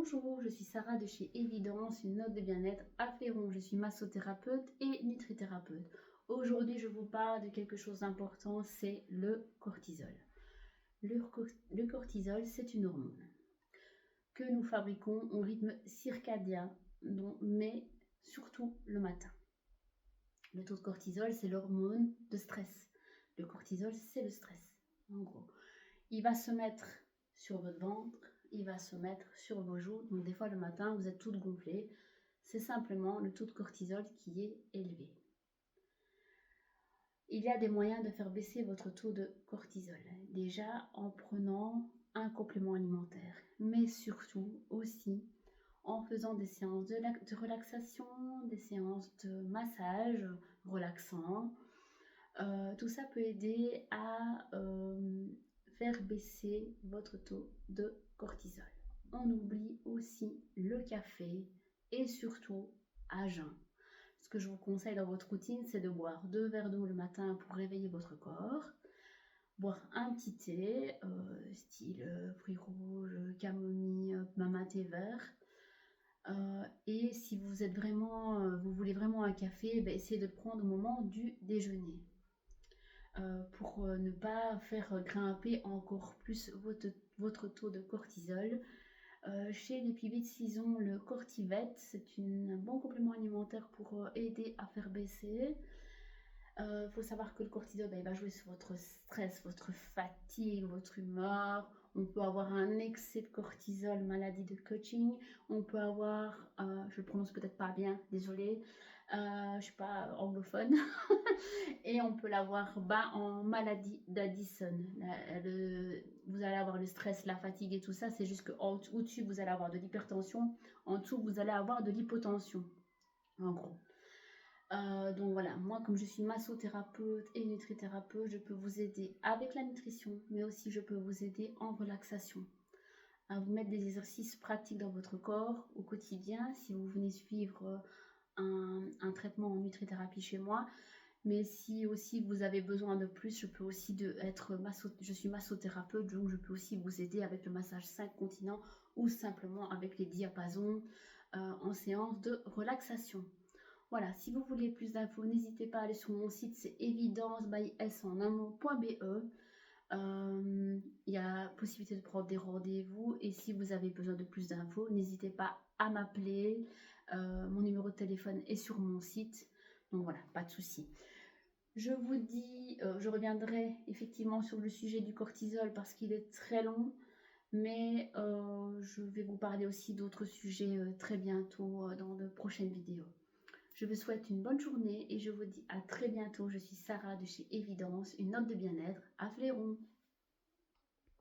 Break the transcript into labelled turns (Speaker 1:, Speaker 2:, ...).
Speaker 1: Bonjour, je suis Sarah de chez Évidence, une note de bien-être à Féron. Je suis massothérapeute et nutrithérapeute. Aujourd'hui, je vous parle de quelque chose d'important, c'est le cortisol. Le cortisol, c'est une hormone que nous fabriquons au rythme circadien, mais surtout le matin. Le taux de cortisol, c'est l'hormone de stress. Le cortisol, c'est le stress, en gros. Il va se mettre sur votre ventre, il va se mettre sur vos joues. Donc des fois le matin, vous êtes toutes gonflées. C'est simplement le taux de cortisol qui est élevé. Il y a des moyens de faire baisser votre taux de cortisol. Déjà en prenant un complément alimentaire, mais surtout aussi en faisant des séances de relaxation, des séances de massage relaxant. Tout ça peut aider à faire baisser votre taux de cortisol. On oublie aussi le café et surtout à jeun. Ce que je vous conseille dans votre routine, c'est de boire 2 verres d'eau le matin pour réveiller votre corps, boire un petit thé, style fruits rouges, camomille, même thé vert. Et si vous êtes vous voulez vraiment un café, essayez de le prendre au moment du déjeuner. Pour ne pas faire grimper encore plus votre taux de cortisol. Chez les pivites, ils ont le Cortivet, c'est un bon complément alimentaire pour aider à faire baisser. Il faut savoir que le cortisol, il va jouer sur votre stress, votre fatigue, votre humeur. On peut avoir un excès de cortisol, maladie de Cushing. On peut avoir, je le prononce peut-être pas bien, désolée, je suis pas anglophone. Et on peut l'avoir en maladie d'Addison. Vous allez avoir le stress, la fatigue et tout ça. C'est juste qu'au-dessus, vous allez avoir de l'hypertension. En dessous, vous allez avoir de l'hypotension. En gros. Donc voilà, moi comme je suis massothérapeute et nutrithérapeute, je peux vous aider avec la nutrition, mais aussi je peux vous aider en relaxation, à vous mettre des exercices pratiques dans votre corps au quotidien, si vous venez suivre un traitement en nutrithérapie chez moi. Mais si aussi vous avez besoin de plus, je peux aussi je suis massothérapeute, donc je peux aussi vous aider avec le massage 5 continents ou simplement avec les diapasons en séance de relaxation. Voilà, si vous voulez plus d'infos, n'hésitez pas à aller sur mon site, c'est evidence-by-s-en-un-mot.be. Il y a possibilité de prendre des rendez-vous et si vous avez besoin de plus d'infos, n'hésitez pas à m'appeler. Mon numéro de téléphone est sur mon site, donc voilà, pas de souci. Je vous dis, je reviendrai effectivement sur le sujet du cortisol parce qu'il est très long, mais je vais vous parler aussi d'autres sujets très bientôt dans de prochaines vidéos. Je vous souhaite une bonne journée et je vous dis à très bientôt. Je suis Sarah de chez Évidence, une note de bien-être à Fléron.